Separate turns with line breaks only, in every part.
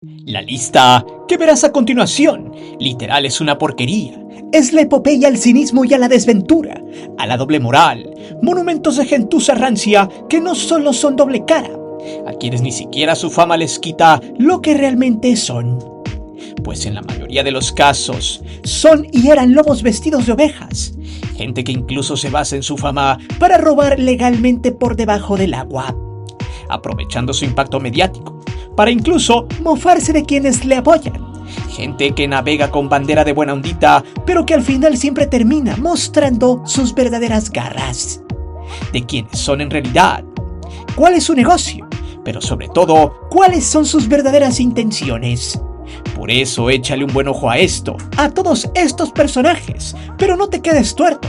La lista que verás a continuación, literal es una porquería. Es la epopeya al cinismo y a la desventura, a la doble moral, monumentos de gentuza rancia que no solo son doble cara, a quienes ni siquiera su fama les quita lo que realmente son. Pues en la mayoría de los casos, son y eran lobos vestidos de ovejas, gente que incluso se basa en su fama para robar legalmente por debajo del agua, aprovechando su impacto mediático, para incluso mofarse de quienes le apoyan. Gente que navega con bandera de buena ondita, pero que al final siempre termina mostrando sus verdaderas garras. De quiénes son en realidad, cuál es su negocio, pero sobre todo, cuáles son sus verdaderas intenciones. Por eso échale un buen ojo a esto, a todos estos personajes, pero no te quedes tuerto,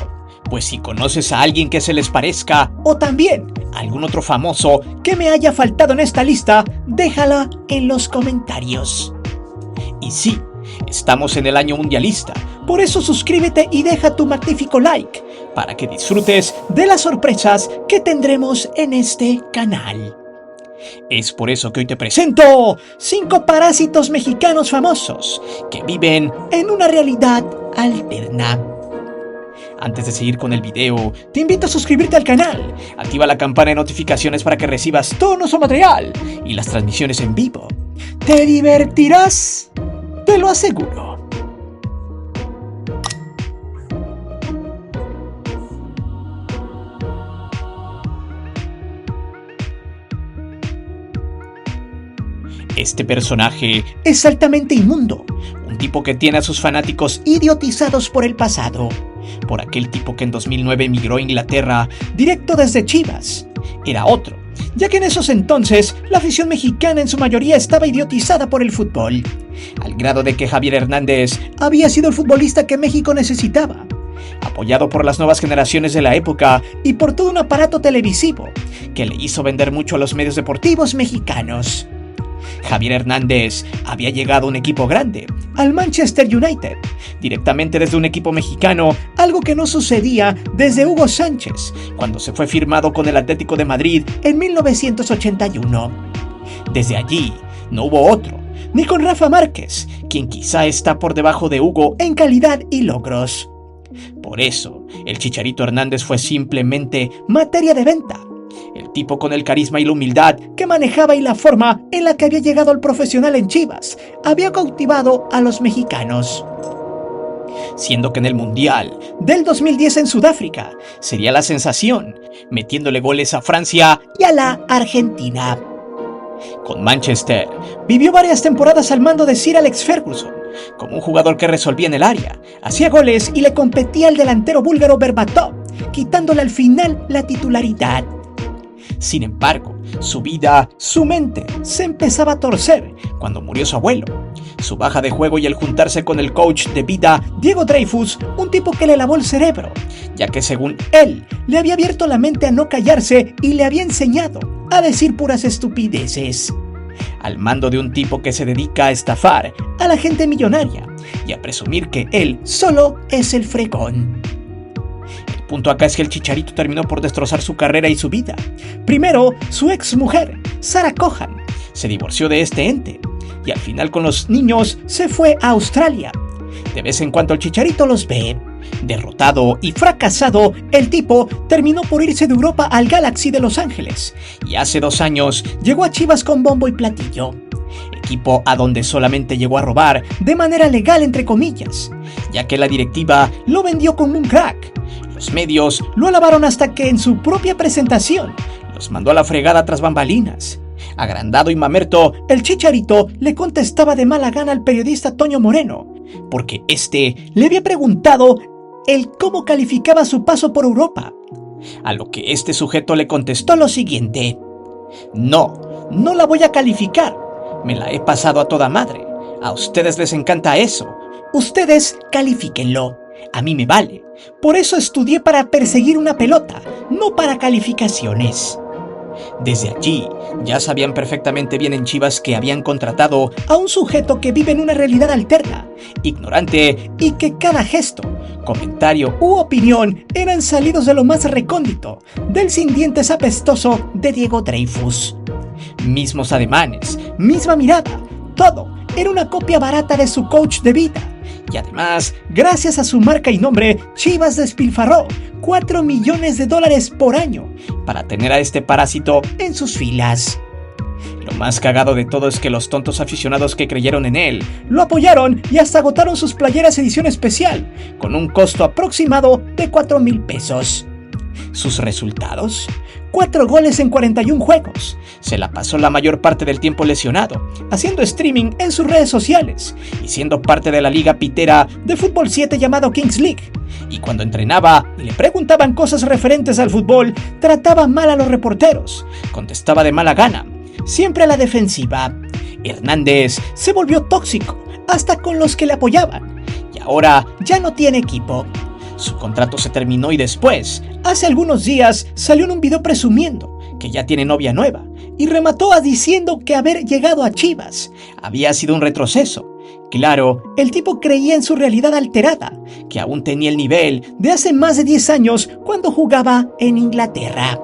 pues si conoces a alguien que se les parezca, o también algún otro famoso que me haya faltado en esta lista, déjala en los comentarios. Y sí, estamos en el año mundialista, por eso suscríbete y deja tu magnífico like, para que disfrutes de las sorpresas que tendremos en este canal. Es por eso que hoy te presento 5 parásitos mexicanos famosos que viven en una realidad alterna. Antes de seguir con el video, te invito a suscribirte al canal, activa la campana de notificaciones para que recibas todo nuestro material y las transmisiones en vivo. ¡Te divertirás! ¡Te lo aseguro! Este personaje es altamente inmundo, un tipo que tiene a sus fanáticos idiotizados por el pasado, por aquel tipo que en 2009 emigró a Inglaterra directo desde Chivas. Era otro, ya que en esos entonces la afición mexicana en su mayoría estaba idiotizada por el fútbol, al grado de que Javier Hernández había sido el futbolista que México necesitaba, apoyado por las nuevas generaciones de la época y por todo un aparato televisivo que le hizo vender mucho a los medios deportivos mexicanos. Javier Hernández había llegado a un equipo grande, al Manchester United, directamente desde un equipo mexicano, algo que no sucedía desde Hugo Sánchez, cuando se fue firmado con el Atlético de Madrid en 1981. Desde allí, no hubo otro, ni con Rafa Márquez, quien quizá está por debajo de Hugo en calidad y logros. Por eso, el Chicharito Hernández fue simplemente materia de venta. El tipo con el carisma y la humildad que manejaba y la forma en la que había llegado al profesional en Chivas había cautivado a los mexicanos. Siendo que en el Mundial del 2010 en Sudáfrica sería la sensación, metiéndole goles a Francia y a la Argentina. Con Manchester vivió varias temporadas al mando de Sir Alex Ferguson, como un jugador que resolvía en el área, hacía goles y le competía al delantero búlgaro Berbatov, quitándole al final la titularidad. Sin embargo, su vida, su mente, se empezaba a torcer cuando murió su abuelo. Su baja de juego y el juntarse con el coach de vida, Diego Dreyfus, un tipo que le lavó el cerebro, ya que según él, le había abierto la mente a no callarse y le había enseñado a decir puras estupideces. Al mando de un tipo que se dedica a estafar a la gente millonaria y a presumir que él solo es el fregón. El punto acá es que el Chicharito terminó por destrozar su carrera y su vida. Primero, su ex mujer, Sarah Cohan, se divorció de este ente y al final con los niños se fue a Australia. De vez en cuando el Chicharito los ve. Derrotado y fracasado, el tipo terminó por irse de Europa al Galaxy de Los Ángeles y hace 2 años llegó a Chivas con bombo y platillo. Equipo a donde solamente llegó a robar de manera legal entre comillas, ya que la directiva lo vendió como un crack. Los medios lo alabaron hasta que en su propia presentación los mandó a la fregada tras bambalinas. Agrandado y mamerto, el Chicharito le contestaba de mala gana al periodista Toño Moreno, porque este le había preguntado el cómo calificaba su paso por Europa. A lo que este sujeto le contestó lo siguiente: no la voy a calificar, me la he pasado a toda madre, a ustedes les encanta eso, ustedes califíquenlo, a mí me vale, por eso estudié para perseguir una pelota, no para calificaciones. Desde allí, ya sabían perfectamente bien en Chivas que habían contratado a un sujeto que vive en una realidad alterna, ignorante y que cada gesto, comentario u opinión eran salidos de lo más recóndito del sin dientes apestoso de Diego Dreyfus. Mismos ademanes, misma mirada, todo, era una copia barata de su coach de vida. Y además, gracias a su marca y nombre, Chivas despilfarró $4 millones por año para tener a este parásito en sus filas. Lo más cagado de todo es que los tontos aficionados que creyeron en él lo apoyaron y hasta agotaron sus playeras edición especial, con un costo aproximado de $4,000. ¿Sus resultados? 4 goles en 41 juegos. Se la pasó la mayor parte del tiempo lesionado, haciendo streaming en sus redes sociales y siendo parte de la liga pitera de Fútbol 7 llamado Kings League. Y cuando entrenaba y le preguntaban cosas referentes al fútbol, trataba mal a los reporteros, contestaba de mala gana, siempre a la defensiva. Hernández se volvió tóxico, hasta con los que le apoyaban, y ahora ya no tiene equipo. Su contrato se terminó y después, hace algunos días, salió en un video presumiendo que ya tiene novia nueva y remató diciendo que haber llegado a Chivas había sido un retroceso. Claro, el tipo creía en su realidad alterada, que aún tenía el nivel de hace más de 10 años cuando jugaba en Inglaterra.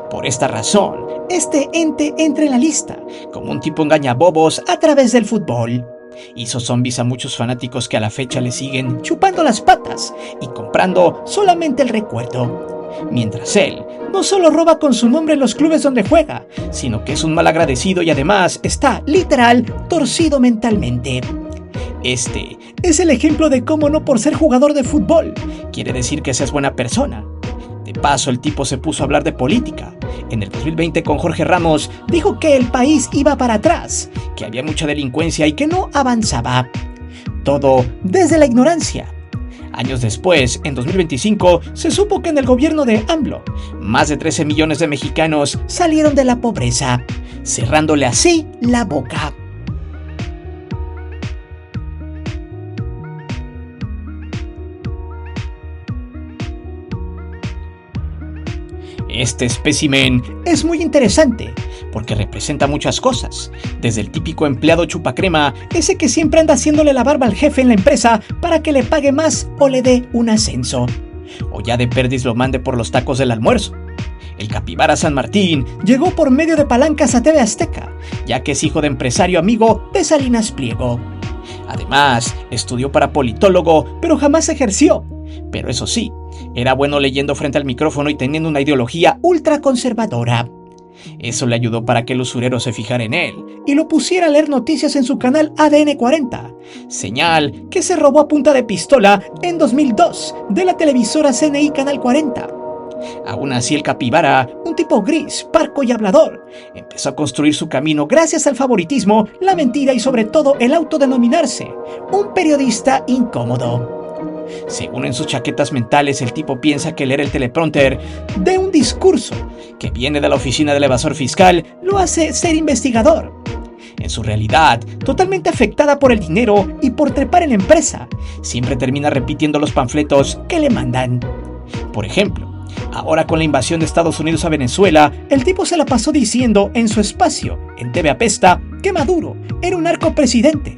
Por esta razón, este ente entra en la lista como un tipo engañabobos a través del fútbol. Hizo zombies a muchos fanáticos que a la fecha le siguen chupando las patas y comprando solamente el recuerdo. Mientras él no solo roba con su nombre en los clubes donde juega, sino que es un malagradecido y además está, literal, torcido mentalmente. Este es el ejemplo de cómo no por ser jugador de fútbol quiere decir que seas buena persona. De paso, el tipo se puso a hablar de política. En el 2020 con Jorge Ramos dijo que el país iba para atrás, que había mucha delincuencia y que no avanzaba. Todo desde la ignorancia. Años después, en 2025, se supo que en el gobierno de AMLO, más de 13 millones de mexicanos salieron de la pobreza, cerrándole así la boca. Este espécimen es muy interesante porque representa muchas cosas, desde el típico empleado chupacrema, ese que siempre anda haciéndole la barba al jefe en la empresa para que le pague más o le dé un ascenso, o ya de perdiz lo mande por los tacos del almuerzo. El capibara San Martín llegó por medio de palancas a TV Azteca, ya que es hijo de empresario amigo de Salinas Pliego. Además, estudió para politólogo, pero jamás ejerció. Pero eso sí, era bueno leyendo frente al micrófono y teniendo una ideología ultraconservadora. Eso le ayudó para que el usurero se fijara en él y lo pusiera a leer noticias en su canal ADN 40, señal que se robó a punta de pistola en 2002 de la televisora CNI Canal 40. Aún así, el capibara, un tipo gris, parco y hablador, empezó a construir su camino gracias al favoritismo, la mentira y sobre todo el autodenominarse un periodista incómodo. Según en sus chaquetas mentales, el tipo piensa que leer el teleprompter de un discurso que viene de la oficina del evasor fiscal lo hace ser investigador. En su realidad, totalmente afectada por el dinero y por trepar en la empresa, siempre termina repitiendo los panfletos que le mandan. Por ejemplo, ahora con la invasión de Estados Unidos a Venezuela, el tipo se la pasó diciendo en su espacio, en TV Apesta, que Maduro era un narcopresidente.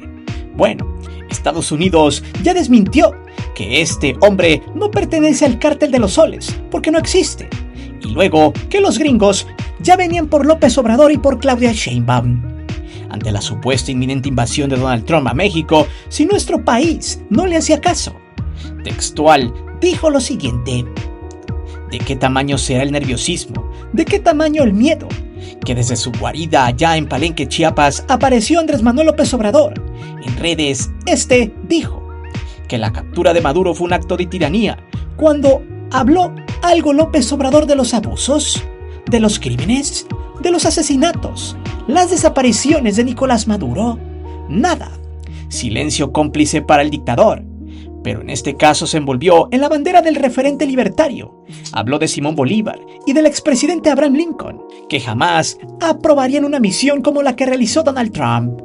Bueno, Estados Unidos ya desmintió que este hombre no pertenece al cártel de los soles, porque no existe. Y luego que los gringos ya venían por López Obrador y por Claudia Sheinbaum. Ante la supuesta inminente invasión de Donald Trump a México, si nuestro país no le hacía caso, textual dijo lo siguiente: ¿de qué tamaño será el nerviosismo? ¿De qué tamaño el miedo? Que desde su guarida allá en Palenque, Chiapas, apareció Andrés Manuel López Obrador. En redes, dijo que la captura de Maduro fue un acto de tiranía. Cuando habló algo López Obrador de los abusos, de los crímenes, de los asesinatos, las desapariciones de Nicolás Maduro, nada. Silencio cómplice para el dictador. Pero en este caso se envolvió en la bandera del referente libertario. Habló de Simón Bolívar y del expresidente Abraham Lincoln, que jamás aprobarían una misión como la que realizó Donald Trump.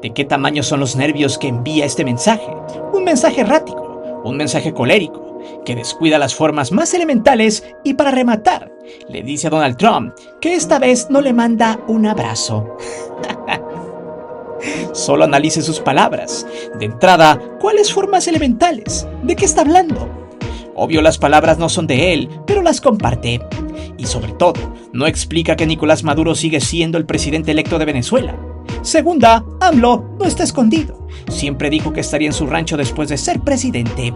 ¿De qué tamaño son los nervios que envía este mensaje? Un mensaje errático, un mensaje colérico, que descuida las formas más elementales y para rematar, le dice a Donald Trump que esta vez no le manda un abrazo. Solo analice sus palabras. De entrada, ¿cuáles formas elementales? ¿De qué está hablando? Obvio, las palabras no son de él, pero las comparte. Y sobre todo, no explica que Nicolás Maduro sigue siendo el presidente electo de Venezuela. Segunda, AMLO no está escondido. Siempre dijo que estaría en su rancho después de ser presidente.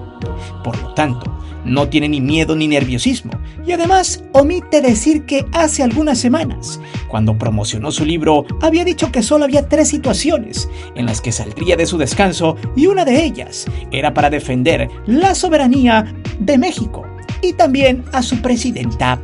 Por lo tanto, no tiene ni miedo ni nerviosismo. Y además, omite decir que hace algunas semanas, cuando promocionó su libro, había dicho que solo había 3 situaciones en las que saldría de su descanso y una de ellas era para defender la soberanía de México y también a su presidenta.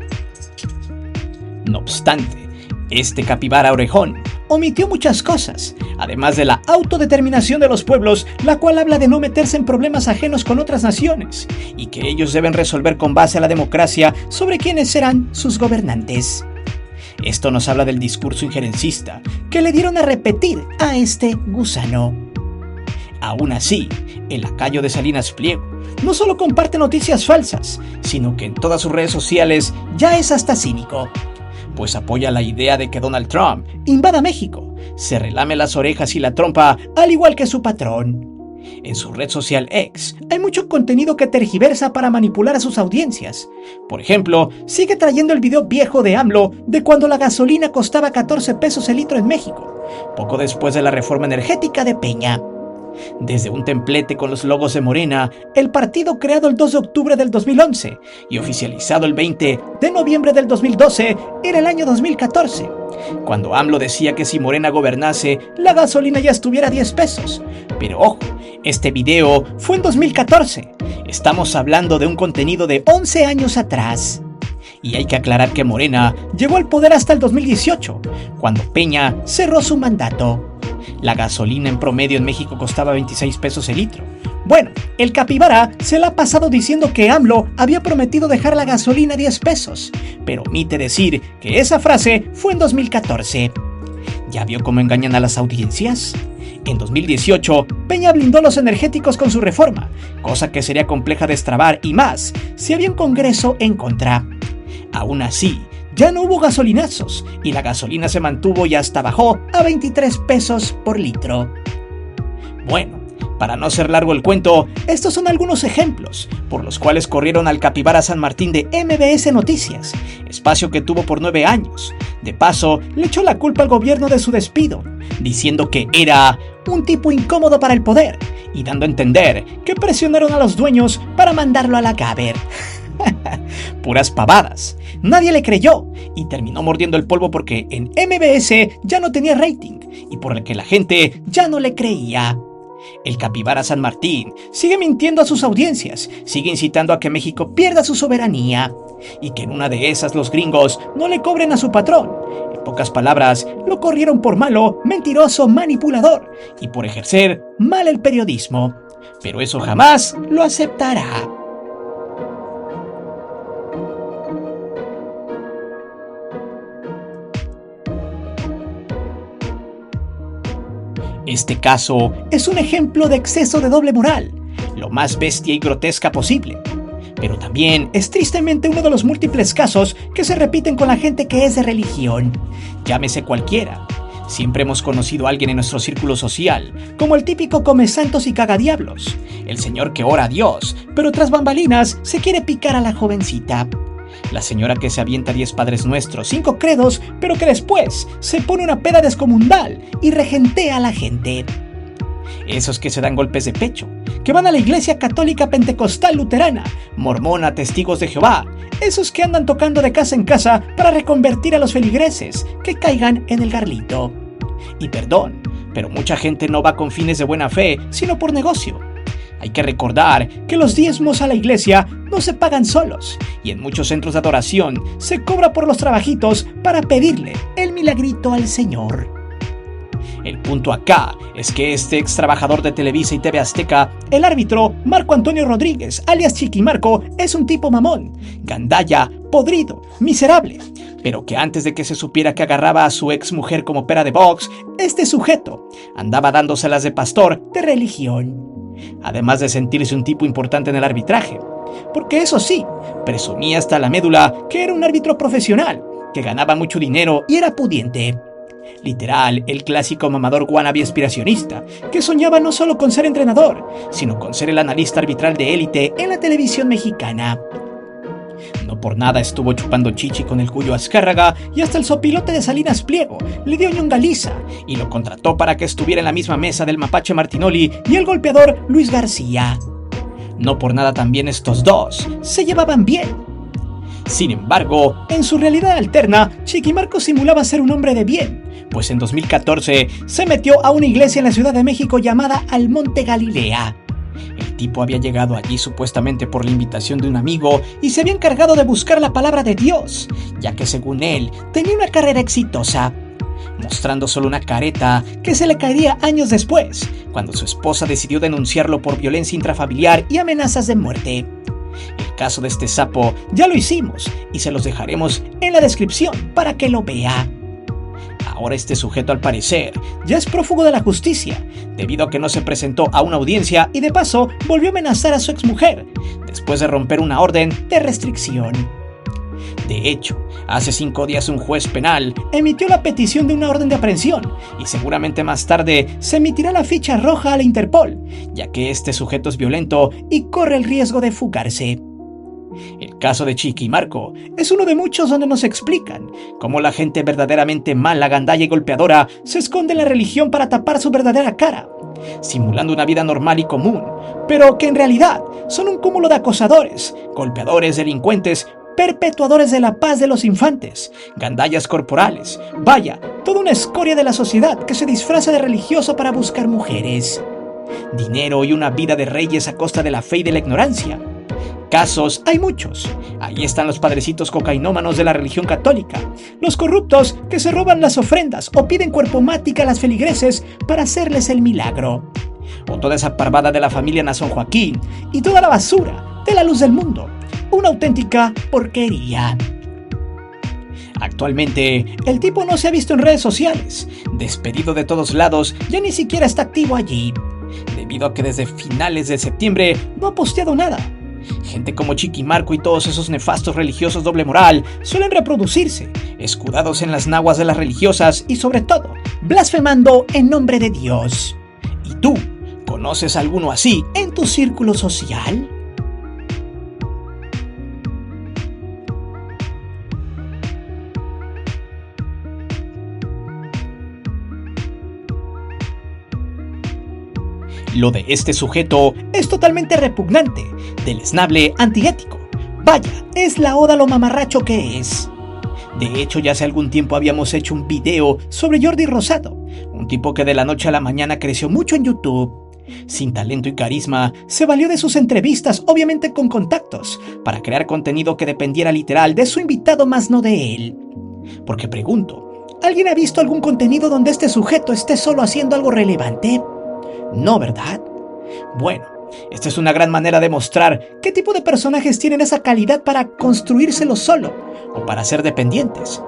No obstante, este capibara orejón omitió muchas cosas, además de la autodeterminación de los pueblos, la cual habla de no meterse en problemas ajenos con otras naciones, y que ellos deben resolver con base a la democracia sobre quiénes serán sus gobernantes. Esto nos habla del discurso injerencista que le dieron a repetir a este gusano. Aún así, el lacayo de Salinas Pliego no solo comparte noticias falsas, sino que en todas sus redes sociales ya es hasta cínico, pues apoya la idea de que Donald Trump invada México, se relame las orejas y la trompa al igual que su patrón. En su red social X hay mucho contenido que tergiversa para manipular a sus audiencias. Por ejemplo, sigue trayendo el video viejo de AMLO de cuando la gasolina costaba 14 pesos el litro en México, poco después de la reforma energética de Peña. Desde un templete con los logos de Morena, el partido creado el 2 de octubre del 2011 y oficializado el 20 de noviembre del 2012 era el año 2014, cuando AMLO decía que si Morena gobernase, la gasolina ya estuviera a 10 pesos. Pero ojo, este video fue en 2014. Estamos hablando de un contenido de 11 años atrás. Y hay que aclarar que Morena llegó al poder hasta el 2018, cuando Peña cerró su mandato. La gasolina en promedio en México costaba 26 pesos el litro. Bueno, el capibara se la ha pasado diciendo que AMLO había prometido dejar la gasolina a 10 pesos, pero omite decir que esa frase fue en 2014. ¿Ya vio cómo engañan a las audiencias? En 2018, Peña blindó los energéticos con su reforma, cosa que sería compleja de destrabar y más si había un Congreso en contra. Aún así, ya no hubo gasolinazos y la gasolina se mantuvo y hasta bajó a 23 pesos por litro. Bueno, para no ser largo el cuento, estos son algunos ejemplos por los cuales corrieron al capibara San Martín de MBS Noticias, espacio que tuvo por 9 años. De paso, le echó la culpa al gobierno de su despido, diciendo que era un tipo incómodo para el poder y dando a entender que presionaron a los dueños para mandarlo a la cárcel. Puras pavadas. Nadie le creyó y terminó mordiendo el polvo porque en MBS ya no tenía rating y por el que la gente ya no le creía. El capibara San Martín sigue mintiendo a sus audiencias, sigue incitando a que México pierda su soberanía y que en una de esas los gringos no le cobren a su patrón. En pocas palabras, lo corrieron por malo, mentiroso, manipulador y por ejercer mal el periodismo. Pero eso jamás lo aceptará. Este caso es un ejemplo de exceso de doble moral, lo más bestia y grotesca posible. Pero también es tristemente uno de los múltiples casos que se repiten con la gente que es de religión. Llámese cualquiera. Siempre hemos conocido a alguien en nuestro círculo social, como el típico come santos y cagadiablos, el señor que ora a Dios, pero tras bambalinas se quiere picar a la jovencita. La señora que se avienta 10 Padres Nuestros, 5 credos, pero que después se pone una peda descomunal y regentea a la gente. Esos que se dan golpes de pecho, que van a la iglesia católica pentecostal luterana, mormona, testigos de Jehová, esos que andan tocando de casa en casa para reconvertir a los feligreses que caigan en el garlito. Y perdón, pero mucha gente no va con fines de buena fe, sino por negocio. Hay que recordar que los diezmos a la iglesia no se pagan solos y en muchos centros de adoración se cobra por los trabajitos para pedirle el milagrito al Señor. El punto acá es que este ex trabajador de Televisa y TV Azteca, el árbitro Marco Antonio Rodríguez, alias Chiquimarco, es un tipo mamón, gandalla, podrido, miserable, pero que antes de que se supiera que agarraba a su ex mujer como pera de box, este sujeto andaba dándoselas de pastor de religión. Además de sentirse un tipo importante en el arbitraje, porque eso sí, presumía hasta la médula que era un árbitro profesional, que ganaba mucho dinero y era pudiente. Literal, el clásico mamador wannabe aspiracionista, que soñaba no solo con ser entrenador, sino con ser el analista arbitral de élite en la televisión mexicana. No por nada estuvo chupando chichi con el Cuyo Azcárraga y hasta el sopilote de Salinas Pliego le dio ñongaliza y lo contrató para que estuviera en la misma mesa del mapache Martinoli y el golpeador Luis García. No por nada también estos dos se llevaban bien. Sin embargo, en su realidad alterna, Chiqui Marco simulaba ser un hombre de bien, pues en 2014 se metió a una iglesia en la Ciudad de México llamada Almonte Galilea. El tipo había llegado allí supuestamente por la invitación de un amigo y se había encargado de buscar la palabra de Dios, ya que según él tenía una carrera exitosa, mostrando solo una careta que se le caería años después, cuando su esposa decidió denunciarlo por violencia intrafamiliar y amenazas de muerte. El caso de este sapo ya lo hicimos y se los dejaremos en la descripción para que lo vea. Ahora este sujeto al parecer ya es prófugo de la justicia, debido a que no se presentó a una audiencia y de paso volvió a amenazar a su exmujer, después de romper una orden de restricción. De hecho, hace 5 días un juez penal emitió la petición de una orden de aprehensión y seguramente más tarde se emitirá la ficha roja a la Interpol, ya que este sujeto es violento y corre el riesgo de fugarse. El caso de Chiqui Marco es uno de muchos donde nos explican cómo la gente verdaderamente mala, gandalla y golpeadora se esconde en la religión para tapar su verdadera cara, simulando una vida normal y común, pero que en realidad son un cúmulo de acosadores, golpeadores, delincuentes, perpetuadores de la paz de los infantes, gandallas corporales, vaya, toda una escoria de la sociedad que se disfraza de religioso para buscar mujeres, dinero y una vida de reyes a costa de la fe y de la ignorancia. Casos hay muchos. Ahí están los padrecitos cocainómanos de la religión católica, los corruptos que se roban las ofrendas o piden cuerpo mática a las feligreses para hacerles el milagro, o toda esa parvada de la familia Nazón Joaquín y toda la basura de la luz del mundo. Una auténtica porquería. Actualmente, el tipo no se ha visto en redes sociales, despedido de todos lados, ya ni siquiera está activo allí, debido a que desde finales de septiembre no ha posteado nada. Gente como Chiqui Marco y todos esos nefastos religiosos doble moral suelen reproducirse, escudados en las naguas de las religiosas y sobre todo, blasfemando en nombre de Dios. ¿Y tú, conoces a alguno así en tu círculo social? Lo de este sujeto es totalmente repugnante, deleznable, antiético. Vaya, es la oda a lo mamarracho que es. De hecho, ya hace algún tiempo habíamos hecho un video sobre Jordi Rosado, un tipo que de la noche a la mañana creció mucho en YouTube. Sin talento y carisma, se valió de sus entrevistas, obviamente con contactos, para crear contenido que dependiera literal de su invitado más no de él. Porque pregunto, ¿alguien ha visto algún contenido donde este sujeto esté solo haciendo algo relevante? No, ¿verdad? Bueno, esta es una gran manera de mostrar qué tipo de personajes tienen esa calidad para construírselo solo o para ser dependientes.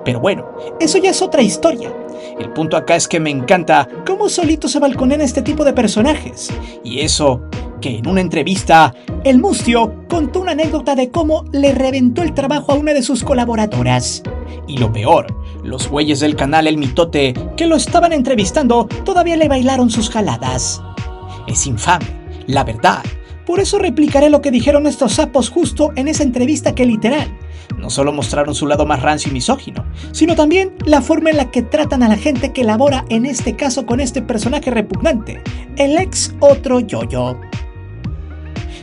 Pero bueno, eso ya es otra historia. El punto acá es que me encanta cómo solito se balconean este tipo de personajes. Y eso, que en una entrevista, el Mustio contó una anécdota de cómo le reventó el trabajo a una de sus colaboradoras. Y lo peor, los güeyes del canal El Mitote que lo estaban entrevistando todavía le bailaron sus jaladas. Es infame, la verdad. Por eso replicaré lo que dijeron estos sapos justo en esa entrevista que literal no solo mostraron su lado más rancio y misógino, sino también la forma en la que tratan a la gente que labora en este caso con este personaje repugnante, el ex otro Yoyo.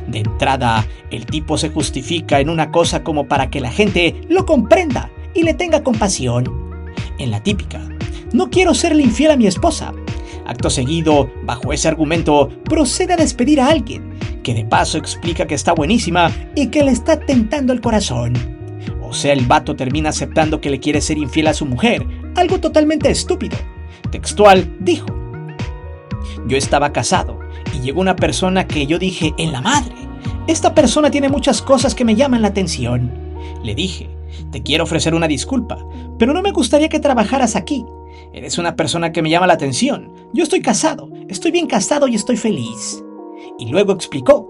De entrada, el tipo se justifica en una cosa como para que la gente lo comprenda y le tenga compasión. En la típica, no quiero serle infiel a mi esposa. Acto seguido, bajo ese argumento, procede a despedir a alguien, que de paso explica que está buenísima y que le está tentando el corazón. O sea, el vato termina aceptando que le quiere ser infiel a su mujer, algo totalmente estúpido. Textual, dijo: yo estaba casado y llegó una persona que yo dije, en la madre, esta persona tiene muchas cosas que me llaman la atención. Le dije, te quiero ofrecer una disculpa, pero no me gustaría que trabajaras aquí. Eres una persona que me llama la atención. Yo estoy casado, estoy bien casado y estoy feliz. Y luego explicó,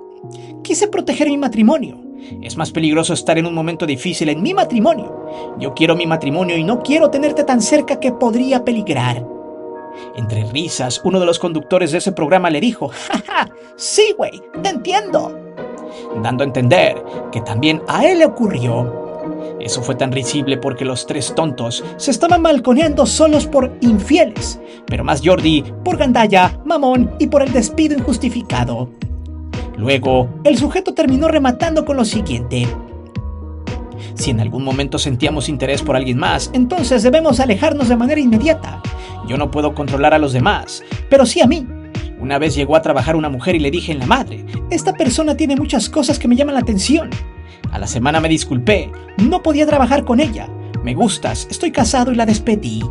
quise proteger mi matrimonio. Es más peligroso estar en un momento difícil en mi matrimonio. Yo quiero mi matrimonio y no quiero tenerte tan cerca que podría peligrar. Entre risas, uno de los conductores de ese programa le dijo, ¡jaja! Sí, güey, te entiendo. dando a entender que también a él le ocurrió. Eso fue tan risible porque los tres tontos se estaban balconeando solos por infieles, pero más Jordi por gandalla, mamón y por el despido injustificado. Luego, el sujeto terminó rematando con lo siguiente: si en algún momento sentíamos interés por alguien más, entonces debemos alejarnos de manera inmediata. Yo no puedo controlar a los demás, pero sí a mí. Una vez llegó a trabajar una mujer y le dije en la madre: esta persona tiene muchas cosas que me llaman la atención. A la semana me disculpé, no podía trabajar con ella. Me gustas, estoy casado y la despedí.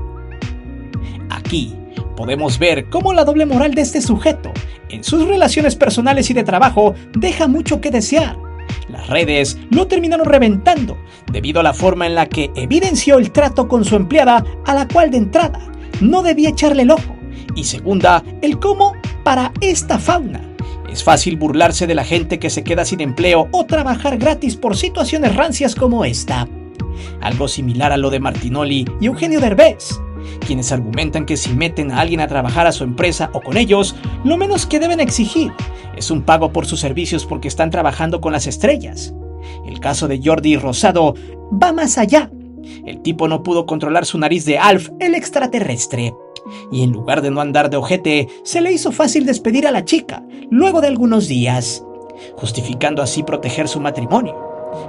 Aquí podemos ver cómo la doble moral de este sujeto en sus relaciones personales y de trabajo deja mucho que desear. Las redes lo terminaron reventando debido a la forma en la que evidenció el trato con su empleada, a la cual de entrada no debía echarle el ojo, y segunda, el cómo para esta fauna es fácil burlarse de la gente que se queda sin empleo o trabajar gratis por situaciones rancias como esta. Algo similar a lo de Martinoli y Eugenio Derbez, quienes argumentan que si meten a alguien a trabajar a su empresa o con ellos, lo menos que deben exigir es un pago por sus servicios porque están trabajando con las estrellas. El caso de Jordi Rosado va más allá. El tipo no pudo controlar su nariz de Alf, el extraterrestre. Y en lugar de no andar de ojete, se le hizo fácil despedir a la chica, luego de algunos días, justificando así proteger su matrimonio.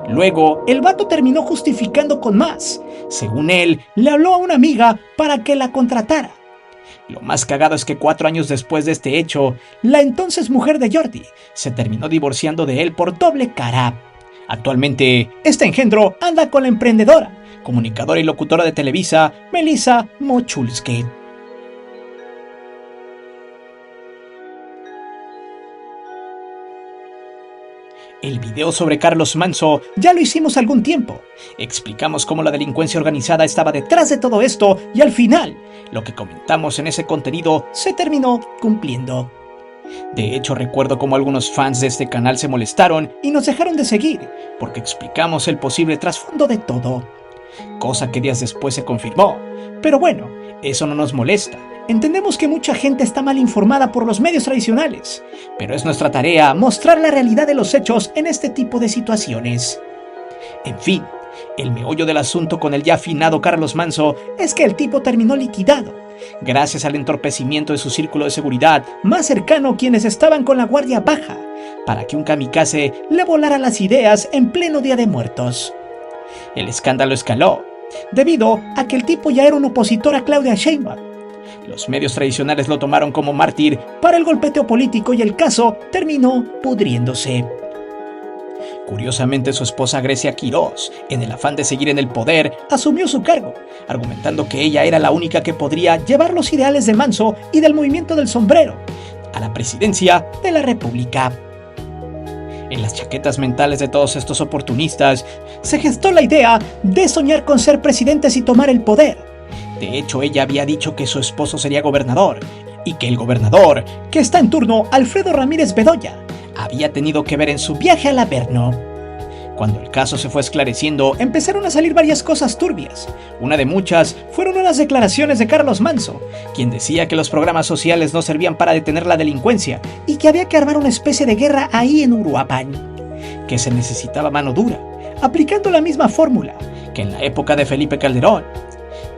Luego, el vato terminó justificando con más. Según él, le habló a una amiga para que la contratara. Lo más cagado es que 4 años después de este hecho, la entonces mujer de Jordi se terminó divorciando de él por doble cara. Actualmente, este engendro anda con la emprendedora, comunicadora y locutora de Televisa, Melissa Mochulski. El video sobre Carlos Manso ya lo hicimos algún tiempo. Explicamos cómo la delincuencia organizada estaba detrás de todo esto y al final, lo que comentamos en ese contenido se terminó cumpliendo. De hecho, recuerdo cómo algunos fans de este canal se molestaron y nos dejaron de seguir porque explicamos el posible trasfondo de todo. Cosa que días después se confirmó. Pero bueno, eso no nos molesta. Entendemos que mucha gente está mal informada por los medios tradicionales, pero es nuestra tarea mostrar la realidad de los hechos en este tipo de situaciones. En fin, el meollo del asunto con el ya finado Carlos Manso es que el tipo terminó liquidado, gracias al entorpecimiento de su círculo de seguridad más cercano, quienes estaban con la guardia baja, para que un kamikaze le volara las ideas en pleno Día de Muertos. El escándalo escaló, debido a que el tipo ya era un opositor a Claudia Sheinbaum. Los medios tradicionales lo tomaron como mártir para el golpeteo político y el caso terminó pudriéndose. Curiosamente, su esposa Grecia Quirós, en el afán de seguir en el poder, asumió su cargo, argumentando que ella era la única que podría llevar los ideales de Manso y del movimiento del sombrero a la presidencia de la República. En las chaquetas mentales de todos estos oportunistas se gestó la idea de soñar con ser presidentes y tomar el poder. De hecho, ella había dicho que su esposo sería gobernador y que el gobernador, que está en turno, Alfredo Ramírez Bedoya, había tenido que ver en su viaje al Averno. Cuando el caso se fue esclareciendo, empezaron a salir varias cosas turbias. Una de muchas fueron unas declaraciones de Carlos Manso, quien decía que los programas sociales no servían para detener la delincuencia y que había que armar una especie de guerra ahí en Uruapan, que se necesitaba mano dura, aplicando la misma fórmula que en la época de Felipe Calderón.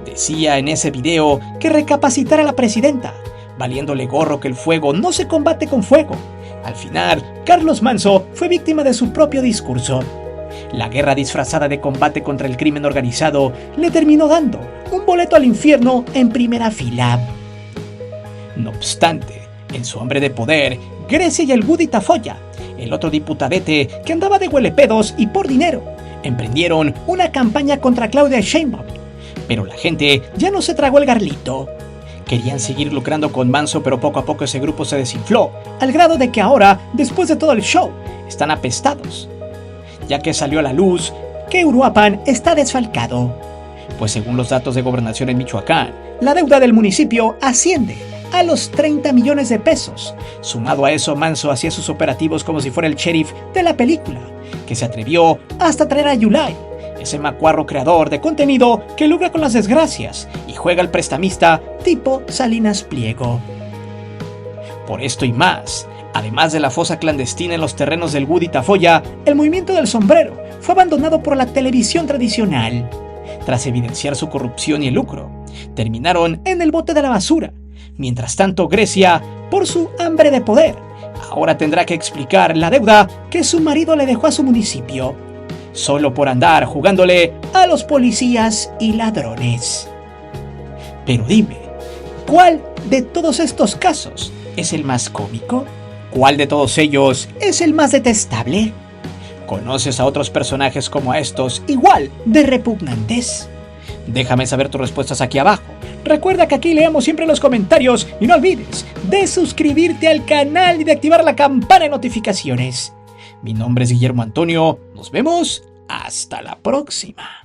Decía en ese video que recapacitara a la presidenta, valiéndole gorro que el fuego no se combate con fuego. Al final, Carlos Manso fue víctima de su propio discurso. La guerra disfrazada de combate contra el crimen organizado le terminó dando un boleto al infierno en primera fila. No obstante, en su hambre de poder, Grecia y el Woody Tafoya, el otro diputadete que andaba de huelepedos y por dinero, emprendieron una campaña contra Claudia Sheinbaum. Pero la gente ya no se tragó el garlito. Querían seguir lucrando con Manso, pero poco a poco ese grupo se desinfló, al grado de que ahora, después de todo el show, están apestados, ya que salió a la luz que Uruapan está desfalcado. Pues según los datos de Gobernación en Michoacán, la deuda del municipio asciende a los 30 millones de pesos. Sumado a eso, Manso hacía sus operativos como si fuera el sheriff de la película, que se atrevió hasta traer a Yulai, ese macuarro creador de contenido que lucra con las desgracias y juega al prestamista tipo Salinas Pliego. Por esto y más, Además de la fosa clandestina en los terrenos del Woody Tafoya, el movimiento del sombrero fue abandonado por la televisión tradicional. Tras evidenciar su corrupción y el lucro, terminaron en el bote de la basura. Mientras tanto, Grecia, por su hambre de poder, ahora tendrá que explicar la deuda que su marido le dejó a su municipio, solo por andar jugándole a los policías y ladrones. Pero dime, ¿cuál de todos estos casos es el más cómico? ¿Cuál de todos ellos es el más detestable? ¿Conoces a otros personajes como a estos igual de repugnantes? Déjame saber tus respuestas aquí abajo. Recuerda que aquí leemos siempre los comentarios y no olvides de suscribirte al canal y de activar la campana de notificaciones. Mi nombre es Guillermo Antonio. Nos vemos hasta la próxima.